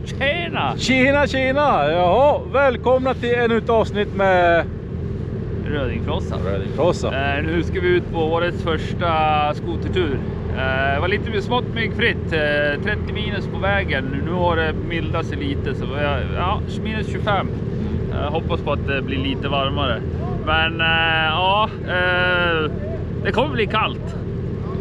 Tjena! Tjena, tjena! Jaha, välkomna till ännu ett avsnitt med Rödingfrossa. Nu ska vi ut på årets första skotertur. Det var lite smått myggfritt, 30 minus på vägen. Nu har det mildat sig lite, så ja, minus 25. Hoppas på att det blir lite varmare. Men det kommer bli kallt.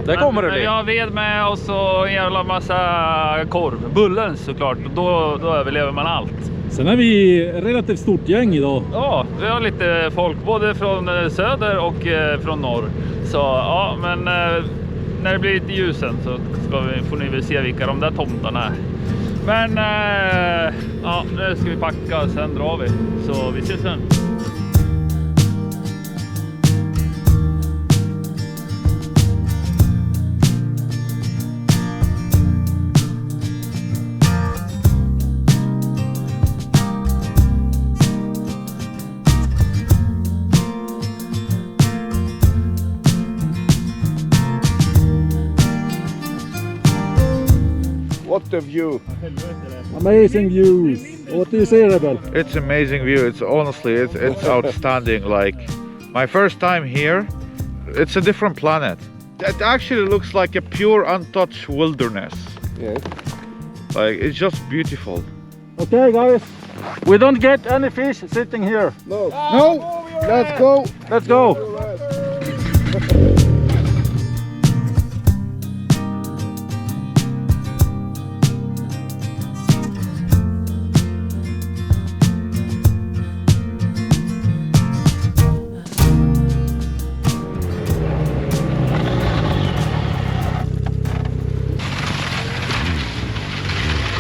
Det kommer det bli. Vi har ved med oss och en jävla massa korv. Bullen såklart, då överlever man allt. Sen är vi relativt stort gäng idag. Ja, vi har lite folk både från söder och från norr. Så ja, men när det blir lite ljusen så får ni väl se vilka de där tomtarna är. Men ja, nu ska vi packa och sen drar vi. Så vi ses sen. What the view? Amazing views. What do you say, Rebel? It's amazing view. It's honestly, it's outstanding. Like my first time here, it's a different planet. It actually looks like a pure untouched wilderness. Yeah. Like it's just beautiful. Okay, guys. We don't get any fish sitting here. No. No. Let's go. Let's go.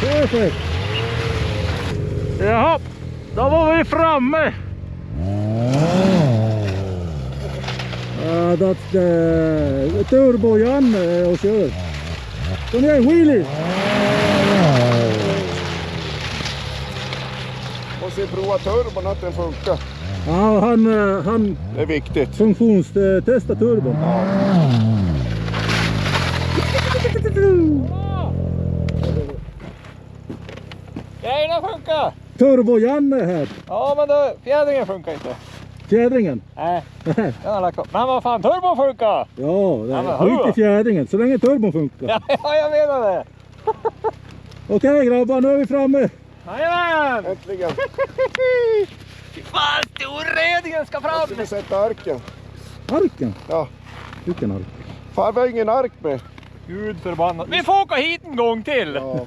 Perfect. Jaha, då var vi framme. That's the Turbo Jan och kör. Kom igen, wheelie. Måste prova turbon att den funkar. Ja, han Det är viktigt. funktionstesta turbon. Grejerna funkar! Turbo Jan är här. Ja, men då, fjädringen funkar inte. Fjädringen. Nej, den har lagt upp. Men vad fan, turbon funkar! Ja, det men är skit i fjädringen så länge turbon funkar. Ja, jag menar det. Okej grabbar, nu är vi framme. Jajamän! Äntligen. Fan, storredningen ska fram! Ska vi sätta arken? Arken? Ja. Vilken ark? Fan, vi har ingen ark med. Gud förbannat. Vi får åka hit en gång till! Ja.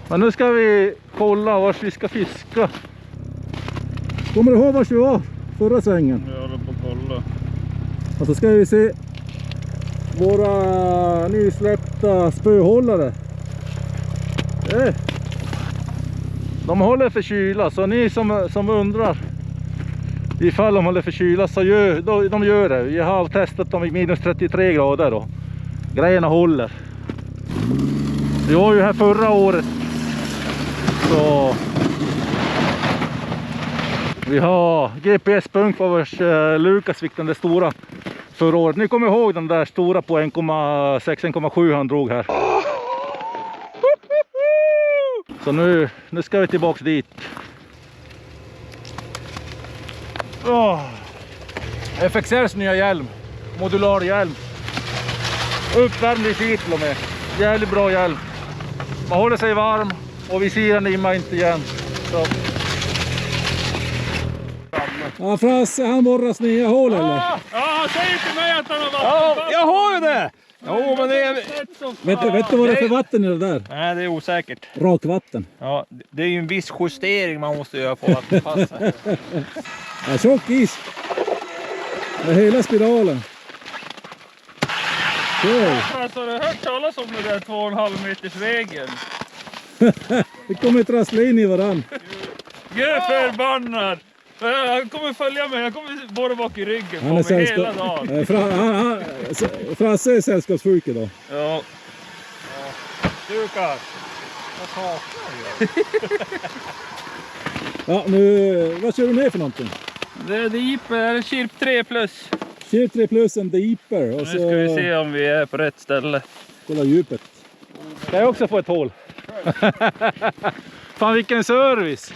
Men nu ska vi kolla vars vi ska fiska. Kommer du ihåg vars vi var förra svängen? Jag håller på att kolla. Och så ska vi se våra nysläppta spöhållare. De håller för kyla, så ni som undrar ifall de håller för kyla så de gör det. Vi har testat dem i minus 33 grader då. Grejerna håller. Vi var ju här förra året. Så vi har GPS-punkt på vars Lukas fick den där stora förra året. Ni kommer ihåg den där stora på 1,6-1,7 han drog här. Så nu ska vi tillbaka dit. FXRs nya hjälm. Modular hjälm. Uppvärmd i sitt till och med. Jävligt bra hjälm. Man håller sig varm och visiren immar inte igen. Så. Ja, Frasse, han borras nya hål eller? Ja, han säger till mig att han har vatten. Ja, jag har ju det! Jo, men det är... Vet du vad det är för vatten i det där? Nej, det är osäkert. Rakvatten. Ja, det är ju en viss justering man måste göra på vattenpassen. Ja, tjock is. Det är hela spiralen. Okay. Alltså, har du hört talas om det där 2,5 meters vägen? Vi kommer trassla in i varann. Gud förbannad! Han kommer följa mig, jag kommer bara bak i ryggen på mig hela dagen. Frasse är sällskapssjuk idag. Ja. Lukas, vad saknar jag? Ja, nu, vad kör du med för någonting? Det är Deeper, Chirp 3 plus. Chirp 3 plus en Deeper. Och Nu så ska vi se om vi är på rätt ställe. kolla djupet. Kan jag också få ett hål? Fan vilken service!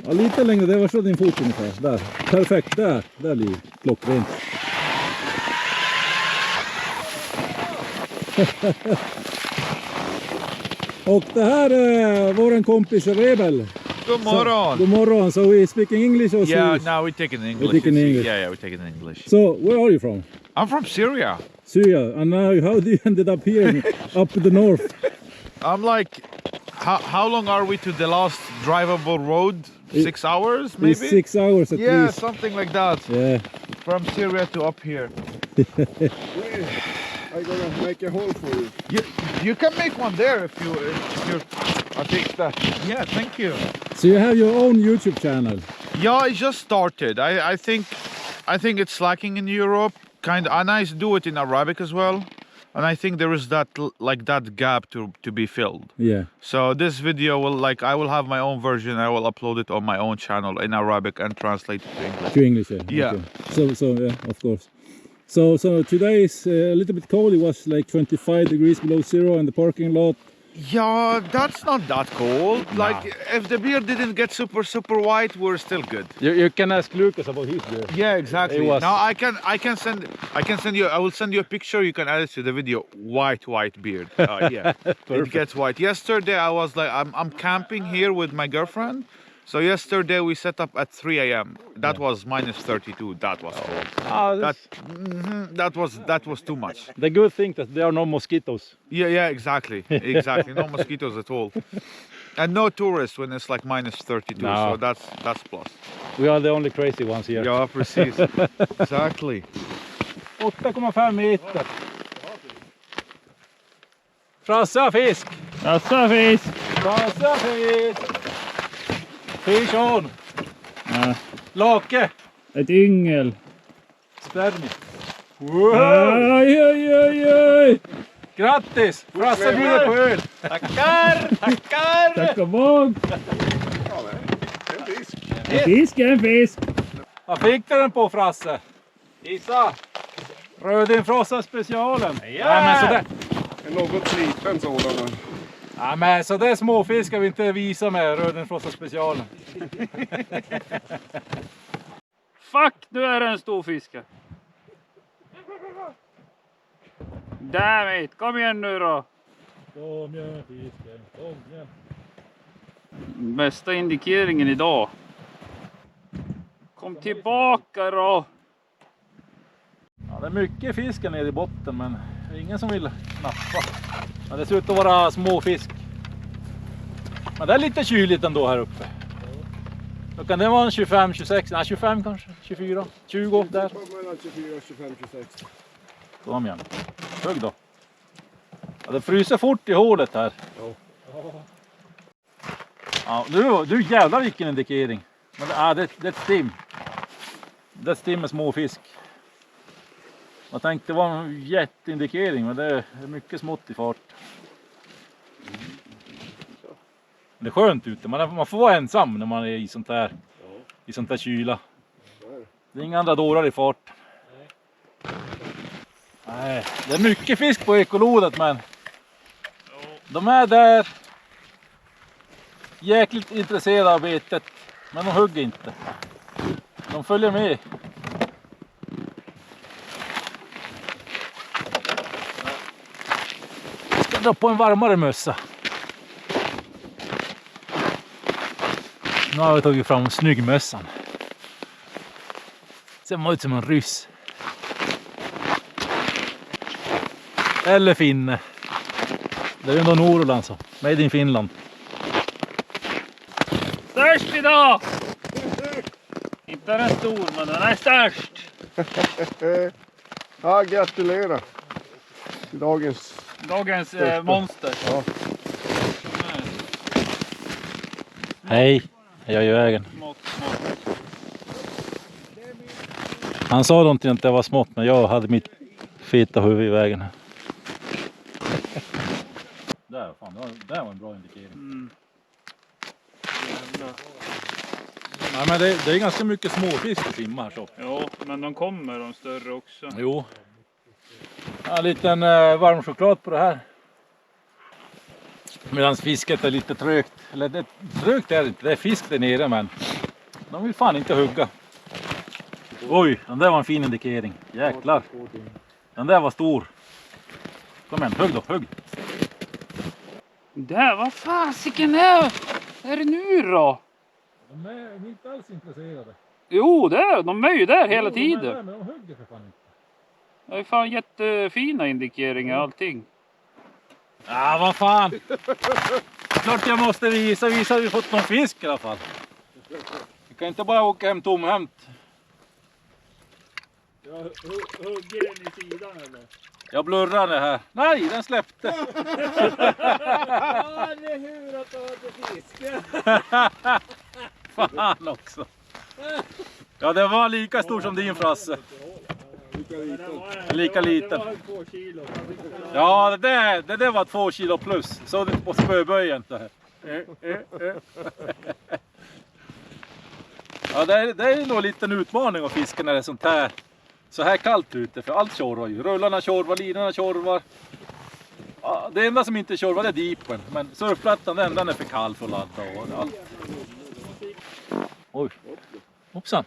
Ja, lite längre, det var så din fot ungefär. Där, perfekt, där blir klockrent. Och det här är våran kompis Rebel. God morgon. God morgon, so we speaking English or Yeah, Swedish? now we take it in English. We take it in you see. English. Yeah, we take it in English. So, where are you from? I'm from Syria. Syria, and now how do you ended up here, up in the north? I'm like, how long are we to the last drivable road? 6 hours, maybe? It's 6 hours at Yeah, least. something like that. Yeah. From Syria to up here. I'm gonna make a hole for you. You can make one there if you're. I think that. Yeah, thank you. So you have your own YouTube channel? Yeah, I just started. I think it's lacking in Europe. And I do it in Arabic as well. And I think there is that gap to be filled. Yeah. So this video I will have my own version. I will upload it on my own channel in Arabic and translate it to English. To English, yeah. Yeah. Okay. So yeah, of course. So today is a little bit cold. It was like 25 degrees below zero in the parking lot. Yeah, that's not that cold. Like if the beer didn't get super white, we're still good. You can ask Lucas about his beer. Yeah, exactly. It was- Now I will send you a picture. You can add it to the video. White beard. Yeah, it gets white. Yesterday I was like, I'm camping here with my girlfriend. So yesterday we set up at 3 a.m. That was minus 32. That was cold. That was too much. The good thing that there are no mosquitoes. Yeah, exactly. No mosquitoes at all. And no tourists when it's like minus 32. No. So that's plus. We are the only crazy ones here. Ja, precis. Exactly. 8,5 meter. Frassa fisk! Frassa fisk! Frassa fisk! Fish on! Ja, Lake! ett yngel. Spermie. Oj! Grattis! Frassa bjuder på öl! Tackar! Tack och bock! Ja, en fisk. Fisk är en fisk. Vad fick du den på, Frasse? Gissa! Rödinfrossa specialen. Ja, men sådär. En något sliten sådan. Ja, men sådär småfisk ska vi inte visa med Rödinfrossa specialen. Fuck, nu är det en stor fisk. Damn it, kom igen nu då. Kom igen fisken, kom igen. Bästa indikeringen idag. Kom tillbaka då. Ja, det är mycket fisk nere i botten, men det är ingen som vill knappa. Men det ser ut att vara småfisk. Men det är lite kyligt ändå här uppe. Då kan det vara en 25, 26, nej 25 kanske, 24, 20 där. Mellan 24, 25, 26. Kom igen. Hugg då. Ja, det fryser fort i hålet här. Ja, du jävlar vilken indikering. Men det är ett stim. Det är ett stim med småfisk. Jag tänkte det var en jätteindikering, men det är mycket smått i fart. Det är skönt ute, man får vara ensam när man är i sånt där kyla. Det är inga andra dårar i fart. Nej, det är mycket fisk på ekolodet, men de är där jäkligt intresserade av betet, men de hugger inte. De följer med. Jag ska dra på en varmare mössa. Nu har jag tagit fram snyggmössan. Ser man ut som en ryss. Eller finne. Det är ju ändå Norrland så. Made in Finland. Störst idag! Inte den stor, men den är störst. Ja, gratulerar. Dagens. Dagens monster. Ja. Hej, jag är i vägen. Smått. Han sa någonting att det var smått, men jag hade mitt feta huvud i vägen. Där, fan, det var en bra indikering. Nej, men det är ganska mycket småfisk att simma här så. Jo, men de kommer de större också. Jo. En liten varm choklad på det här. Medan fisket är lite trögt. Eller det, trögt är det inte, det är fisk där nere men de vill fan inte hugga. Oj, den där var en fin indikering. Jäklar. Den där var stor. Kom igen, hugg då, hugg. Där, vad fasiken är det nu då? De är inte alls intresserade. Jo, de är ju där hela tiden. Men de hugger för fan inte. Det är fan jättefina indikeringar allting. Ja, vad fan. Klart jag måste visa att vi fått någon fisk i alla fall. Vi kan inte bara åka hem tomhämt. Jag hugger den i sidan eller? Jag blurrar det här. Nej, den släppte. Ja, det är hur att du hade fisk. Fan också. Ja, det var lika stor som din Frasse. Lika liten. Det var 2 kilo. Ja, det där var 2 kilo plus. Så det på spöböjen. Så här. Ja, det är nog en liten utmaning att fiska när det är sånt här. Så här kallt ute, för allt tjorvar ju. Rullarna tjorvar, linorna tjorvar. Ja, det enda som inte tjorvar är dipen. Men surfplattan, den är för kall för att ladda. Och allt. Oj, hoppsan.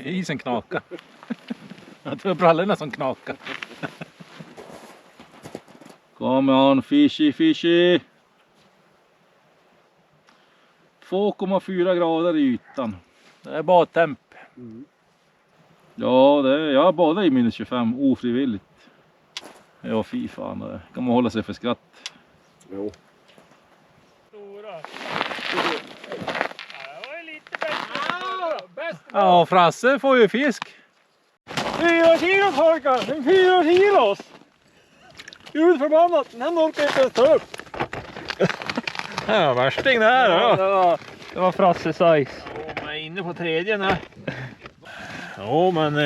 Isen knakar. Jag tror brallorna som knakar. Come on, fishy, fishy. 2,4 grader i ytan. Det är bara temp. Ja, jag badar i minus 25 ofrivilligt. Ja, fy fan. Det kan man hålla sig för skratt. Jo. Stora. Det var lite bättre. Ja, Frasse får ju fisk. 4 kilo pojkar! 4 kilos! Gud förbannat, den orkar inte ens ta upp. Ja, värsting där då. Det var Frasse size. Jag är inne på tredje nu. Ja, men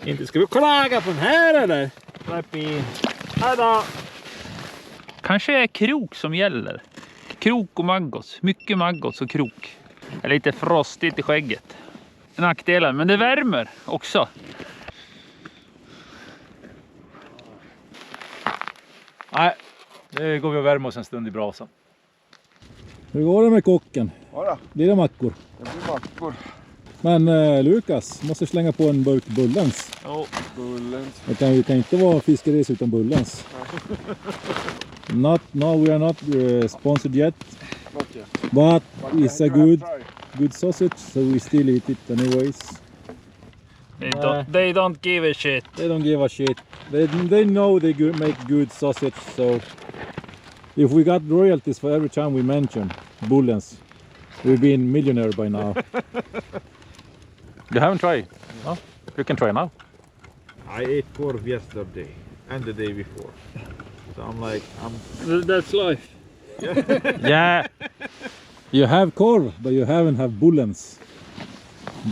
inte ska vi klaga på den här eller? Släpp in. Här då. Kanske är krok som gäller. Krok och maggos. Mycket maggos och krok. Det är lite frostigt i skägget. Nackdelen, men det värmer också. Nej, nu går vi och värmer oss en stund i brasan. Hur går det med kocken? Ja, Blir det mackor? det blir mackor. Men Lukas måste slänga på en burk Bullens. Ja, Bullens. Vi kan inte vara fiskeres utan Bullens. No, we are not sponsored yet. Not yet. But it's a you have good tried. sausage, so we still eat it anyways. They don't give a shit. They don't give a shit. They know they make good sausage, so if we got royalties for every time we mention Bullens, we've been millionaire by now. You haven't tried? No? You can try now. I ate korv yesterday and the day before. So I'm like, That's life. Yeah. You have korv, but you haven't have Bullens.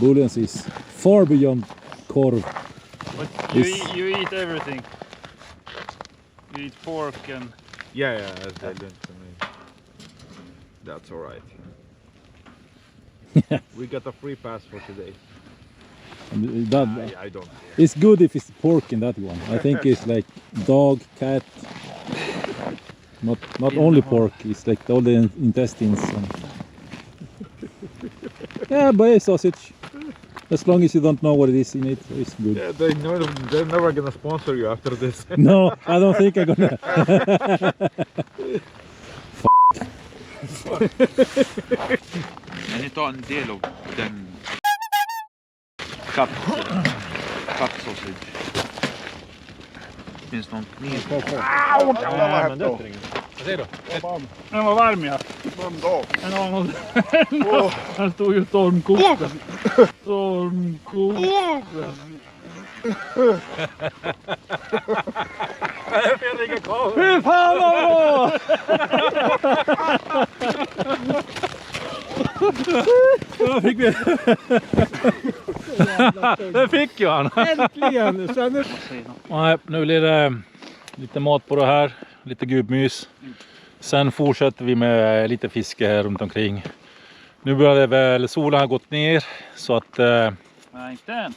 Bullens is far beyond korv. But you eat everything. You eat pork and... yeah, as they learned to me. That's all right. We got a free pass for today. And that, I don't. it's good if it's pork in that one. I think it's like dog, cat. Not only pork, it's like all the intestines. And... yeah, buy a sausage. As long as you don't know what it is in it, it's good. Yeah, they're never gonna sponsor you after this. No, I don't think I'm gonna. Men ni tar en del av den cut sausage. Finns någon kniv? Jävlar vad hett då. Vad säger du? Den var varm ja. Man då. En annan. Han stod ju stormkokten. Stormkokten. Fy fan vad bra! Det fick ju han. Äntligen! Nej, nu blir det lite mat på det här, lite gubbmys. Sen fortsätter vi med lite fiske här runt omkring. Nu börjar det väl, solen har gått ner så att Nej, inte än.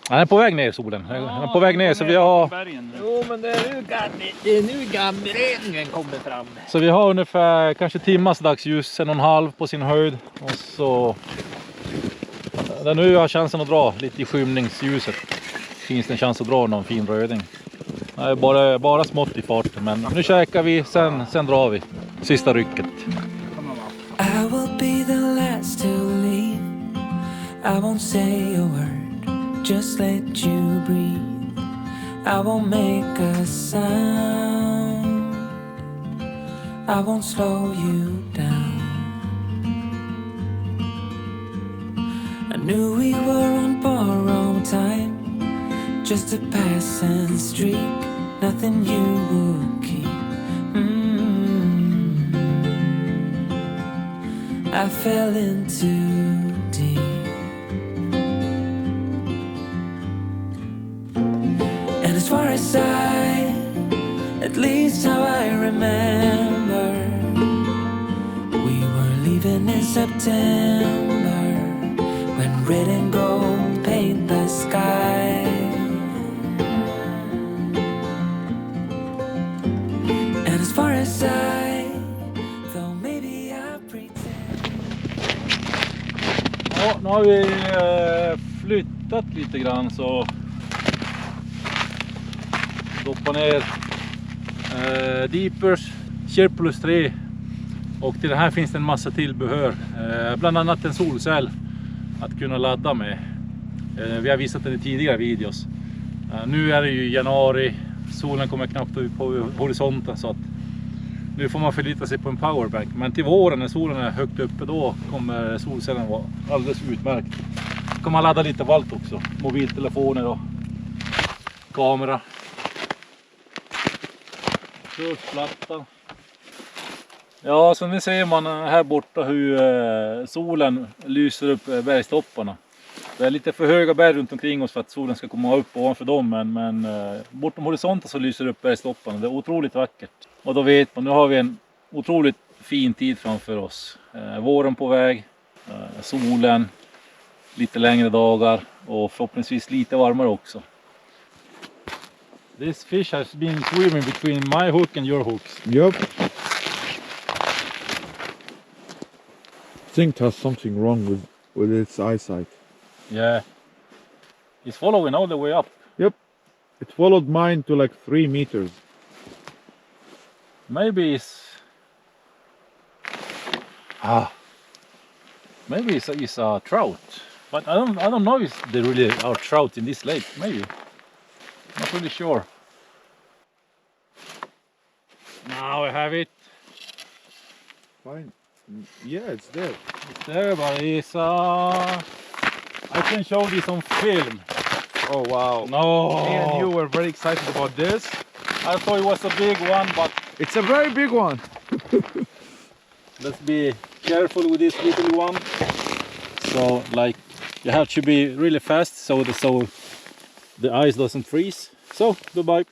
Den är på väg ner solen. Den är på väg ner så vi har... Jo, men det är nu gammelredningen kommer fram. Så vi har ungefär kanske timmas dagsljus, 1,5 på sin höjd. Och så... Där nu har chansen att dra lite i skymningsljuset. Finns det en chans att dra någon fin röding. Det är bara smått i farten, men nu käkar vi, sen drar vi. Sista rycket. I will be the last to leave. I won't say a word, just let you breathe. I won't make a sound. I won't slow you down. I knew we were on borrowed time, just a passing streak, nothing you would keep. I fell in too deep. And as far as at least how I remember, we were leaving in September, when red and gold paint the sky. And as far as though maybe I pretend. Ja, nu har vi flyttat lite grann så doppar ner Deepers Sherpulus 3 och till det här finns det en massa tillbehör, bland annat en solcell att kunna ladda med. Vi har visat det i tidigare videos. Nu är det ju januari, solen kommer knappt ut på horisonten så att nu får man förlita sig på en powerbank, men till våren när solen är högt uppe då kommer solcellen vara alldeles utmärkt. Så kan man ladda lite av allt också, mobiltelefoner och kamera. Surfplatta. Ja, så nu ser man här borta hur solen lyser upp bergstopparna. Det är lite för höga berg runt omkring oss för att solen ska komma upp ovanför dem, men bortom horisonten så lyser det upp bergstopparna. Det är otroligt vackert. Och då vet man, nu har vi en otroligt fin tid framför oss. Våren på väg, solen, lite längre dagar och förhoppningsvis lite varmare också. This fish has been swimming between my hook and your hooks. Yep. I think it has something wrong with its eyesight. Yeah. It's following all the way up. Yep. It followed mine to like 3 meters. Maybe it's a trout. But I don't know if there really are trout in this lake. Maybe. Not really sure. Now I have it. Fine. Yeah, it's there. It's there, but it's I can show this on film. Oh wow. No. Me and you were very excited about this. I thought it was a big one, but It's a very big one. let's be careful with this little one. So like you have to be really fast so the ice doesn't freeze. So goodbye.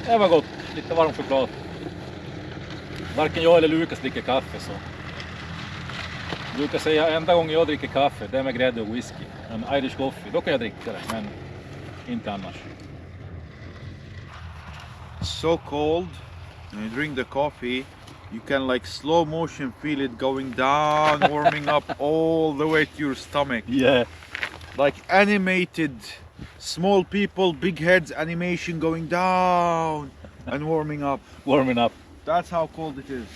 Det var gott, lite varm choklad. Varken jag eller Lukas dricker kaffe så. Jag brukar säga enda gången jag dricker kaffe det är med grädde och whisky. En Irish coffee, då kan jag dricka det, men inte annars. So cold. When you drink the coffee, you can like slow motion feel it going down, warming up all the way to your stomach. Yeah. Like animated, small people, big heads animation going down and warming up. Warming up. That's how cold it is.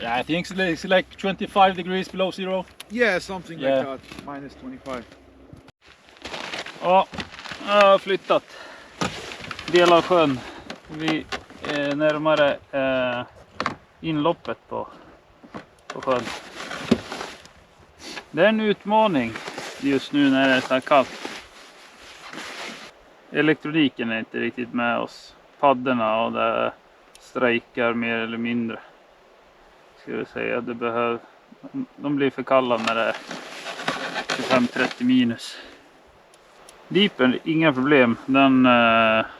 Yeah, I think it's like 25 degrees below zero. Yeah, something Yeah. like that. Minus 25. Ja, jag har flyttat del av sjön. Vi är närmare inloppet på sjön. Det är en utmaning just nu när det är så här kallt. Elektroniken är inte riktigt med oss. Padderna och det strejkar mer eller mindre. ska vi säga, de blir för kalla när det är 25-30 minus. Deepen, inga problem. Den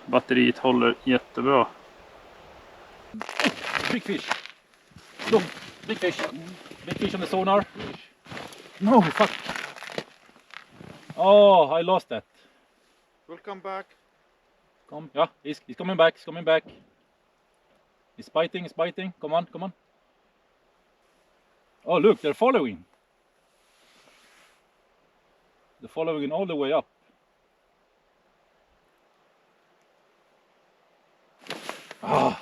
batteriet håller jättebra. Big fish. Look, big fish. Big fish on the sonar. No, fuck. Oh, I lost that. We'll come back. Come, yeah, he's coming back. He's coming back. He's biting. He's biting. Come on, come on. Oh, look, they're following. They're following all the way up. Ah.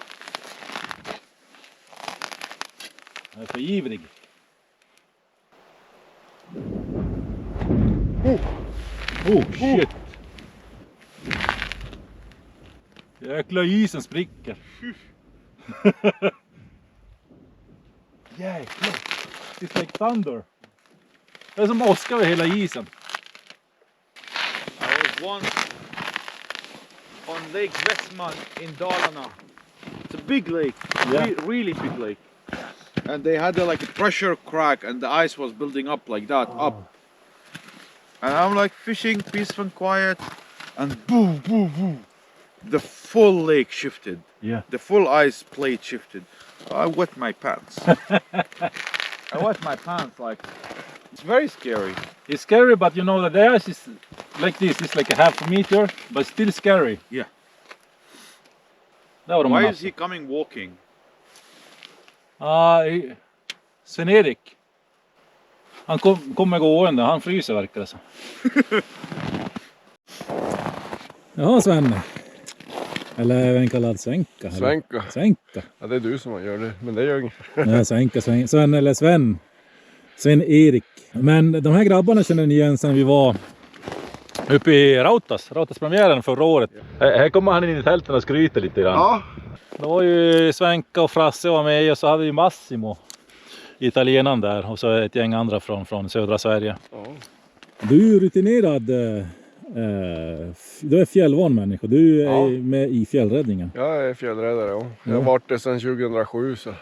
Jag är för ivrig. Oh shit. Jäkla isen spricker. Jäklar. It's like thunder. Det är som åska över hela isen. I was once on Lake Vestman in Dalarna. It's a big lake, Yeah. really big lake. And they had like a pressure crack, and the ice was building up like that, up. And I'm like fishing, peaceful and quiet, and boom, boom, boom. The full lake shifted. Yeah. The full ice plate shifted. I wet my pants. I wet my pants like. It's very scary. It's scary, but you know that the ice is like this. It's like a half a meter, but still scary. Yeah. Där var de Why natt. is he coming walking? Sven-Erik. Han kommer gående, han fryser verkar det så. Jaha, Svenne. Eller även kallad Svenka. eller? Svenka. Svenka. Ja, det är du som gör det, men det gör inget. Nej, Svenka, Sven eller Sven. Sven-Erik. Men de här grabbarna känner ni igen sen vi var Uppe i Rautas-premiären förra året. Här kommer han in i tälten och skryter lite grann. Ja. Då var ju Svenka och Frasse var med och så hade vi Massimo, italienaren där, och så ett gäng andra från södra Sverige. Ja. Du är ju rutinerad. Du är fjällvan människa. Du är Ja. med i fjällräddningen. Jag är fjällräddare, ja. Jag har Ja. varit det sedan 2007 så.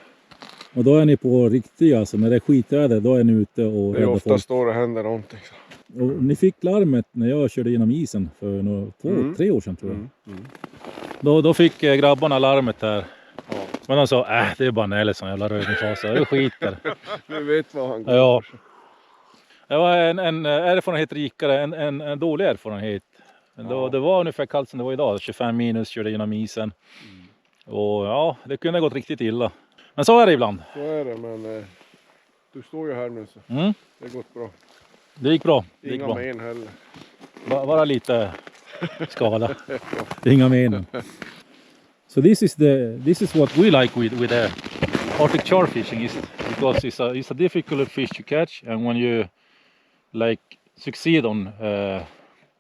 Och då är ni på riktiga, alltså när det är skitväder, då är ni ute och Det är räddar ofta folk. står och händer någonting. Så. Och ni fick larmet när jag körde genom isen för 3 år sedan tror jag. Då fick grabbarna larmet här. Ja. Men de sa, det är bara Nelson, jävla rödingfasa, det skiter. Du vet vad han går. Ja. Det var en erfarenhet rikare, en dålig erfarenhet. Ja. Det var ungefär kallt som det var idag, 25 minus, körde genom isen. Och ja, det kunde ha gått riktigt illa. Men så är det ibland. Så är det, men du står ju här nu så Mm. det har gått bra. Det gick bra. Det gick Inga bra. men heller. Bara lite skada. Inga menen. So this is what What we like with the Arctic char fishing is because it's a difficult fish to catch, and when you like succeed on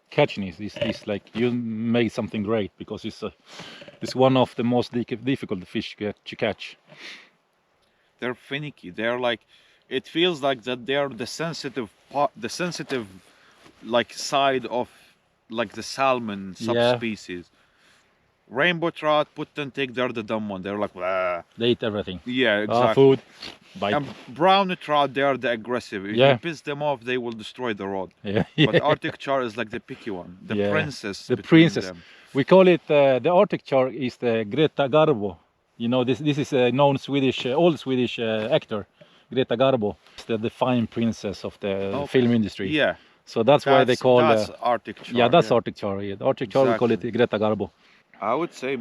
catching it, it's like you made something great because it's one of the most difficult fish to catch. They're finicky. They're like, it feels like that they're the sensitive part, the sensitive like side of like the salmon Yeah. subspecies. Rainbow trout, put and take, they're the dumb one. They're like, "Wah." They eat everything. Yeah, exactly. Food, bite. And brownie trout, they are the aggressive. If Yeah. you piss them off, they will destroy the rod. Yeah. But Arctic char is like the picky one, the Yeah. princess. The between princess. them. We call it the Arctic char is the Greta Garbo. You know, this is a known Swedish, old Swedish actor, Greta Garbo. It's the fine princess of the Okay. film industry. Yeah, So that's why they call. that's Arctic char. Yeah, that's Arctic char. Yeah. The Arctic char we call it Greta Garbo. I would say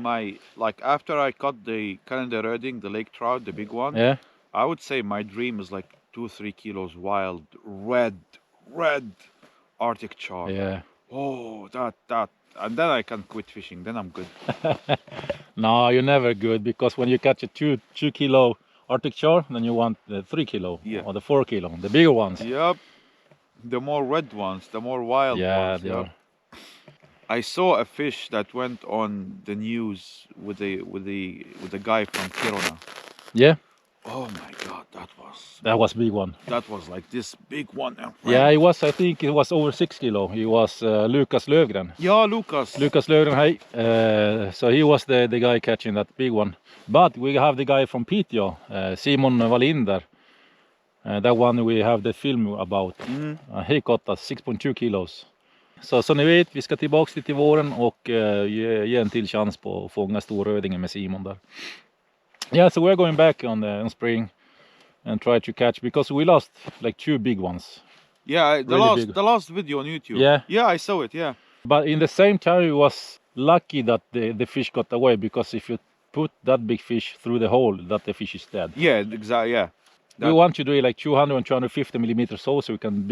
after I caught the Canada Redding, the lake trout, the big one. Yeah. I would say my dream is like 2-3 kilos wild red Arctic char. Yeah. Oh, that, and then I can quit fishing. Then I'm good. No, you're never good because when you catch a 2 kilo Arctic char, then you want the 3 kilo Yeah. or the 4 kilo, the bigger ones. Yep. The more red ones, the more wild Yeah, ones. they yep. are. I saw a fish that went on the news with the guy from Kiruna. Yeah. Oh my God, That was big one. that was like this big one. Yeah, I think it was over 6 kilo. He was Lukas Lövgren. Yeah, Lucas. Lukas Lövgren, hey. So he was the guy catching that big one. But we have the guy from Piteå, Simon Wallinder. That one we have the film about. He caught us 6.2 kilos. Så som ni vet, vi ska tillbaka dit i våren och ge en till chans på att fånga storrödingen med Simon där. Yeah, so we're going back on spring and try to catch, because we lost like 2 big ones. Yeah, Really big. the last video on YouTube. Yeah. Yeah, I saw it. Yeah. But in the same time, it was lucky that the fish got away, because if you put that big fish through the hole, that the fish is dead. Yeah, exactly. Yeah. We want to do it like 200 and 250 millimeters so we can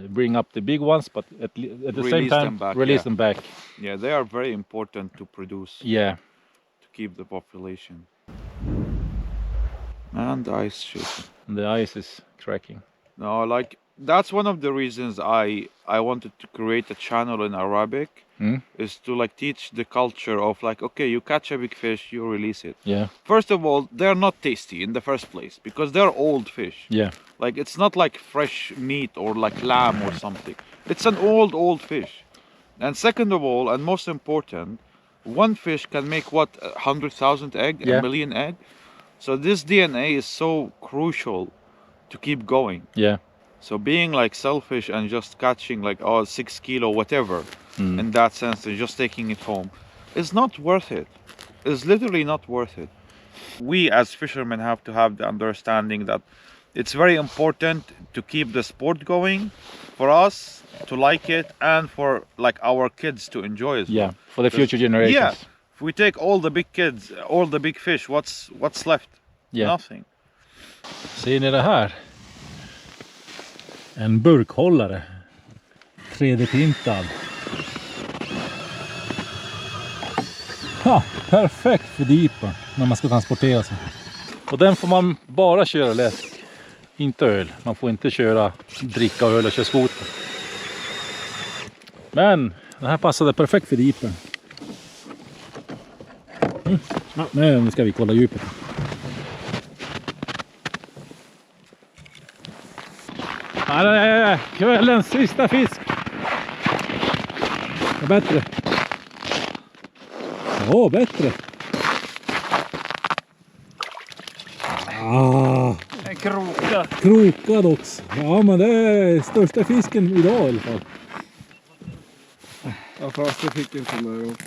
bring up the big ones, but at the same Release time them back, release yeah. them back. Yeah, they are very important to produce, Yeah. to keep the population. And the ice shaking. The ice is cracking. No, like that's one of the reasons I wanted to create a channel in Arabic, is to like teach the culture of like, okay, you catch a big fish, you release it. Yeah. First of all, they're not tasty in the first place because they're old fish. Yeah. Like it's not like fresh meat or like lamb or something. It's an old fish. And second of all, and most important, one fish can make what, 100,000 egg, Yeah. a million egg. So this DNA is so crucial to keep going. Yeah. So being like selfish and just catching like 6 kilo whatever in that sense and just taking it home is not worth it. It's literally not worth it. We as fishermen have to have the understanding that it's very important to keep the sport going, for us to like it, and for like our kids to enjoy it. Yeah. For the future generations. Yeah. If we take all the big kids, all the big fish, what's left? Yeah. Nothing. Ser ni det här? En burkhållare. 3D-printad. Ha, perfekt för dipa när man ska transportera sig. Och den får man bara köra läsk, inte öl. Man får inte dricka öl och köra skoter. Men den här passade perfekt för dipen. Ja, nu ska vi kolla djupet. Nej, kvällens sista fisk. Det är bättre. Ja, bättre. En kroka. Krokad också. Ja, men det är största fisken idag i alla fall. Ja, fast jag fick inte med också.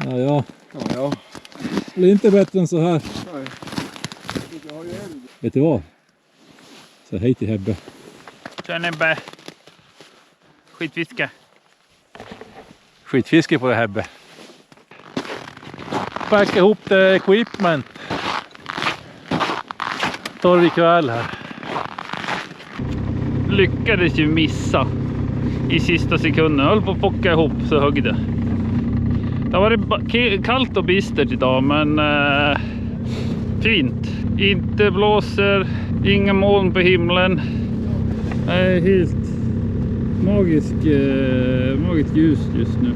Ja. Ja. Det blir inte bättre än så här. Nej. Jag har ju eld. Vet du vad? Så hej till Hebbe. Kör Nebbe. Skitfiske. Skitfiske på det Hebbe. Packa ihop det equipment. Tar vi kväll här. Lyckades ju missa i sista sekunden. Jag höll på att pocka ihop så högg det. Det har varit kallt och bistert idag, men fint. Inte blåser, inga moln på himlen. Det är helt magiskt ljus just nu.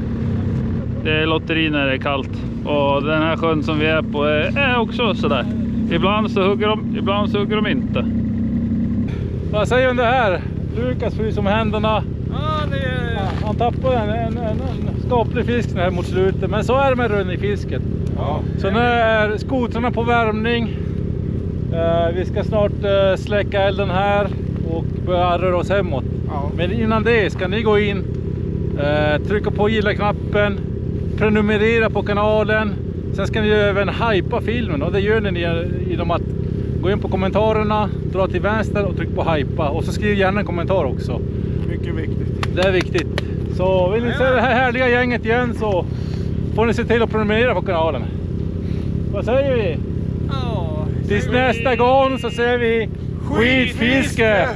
Det är lotteri när det är kallt. Och den här sjön som vi är på är också sådär. Ibland så hugger de, ibland så hugger de inte. Vad säger du om det här? Lukas fryser om händerna. Han tappade en skaplig fisk här mot slutet. Men så är det med rönningfisket. Ja. Så nu är skotrarna på värmning. Vi ska snart släcka elden här och börja röra oss hemåt. Ja. Men innan det ska ni gå in, trycka på gilla-knappen, prenumerera på kanalen. Sen ska ni även hypa filmen, och det gör ni genom att gå in på kommentarerna, dra till vänster och tryck på hypa. Och så skriv gärna en kommentar också. Mycket viktigt. Det är viktigt. Så vill ni se det här härliga gänget igen, så får ni se till att prenumerera på kanalen. Vad säger vi? Ja. Tills nästa gång så säger vi skitfiske!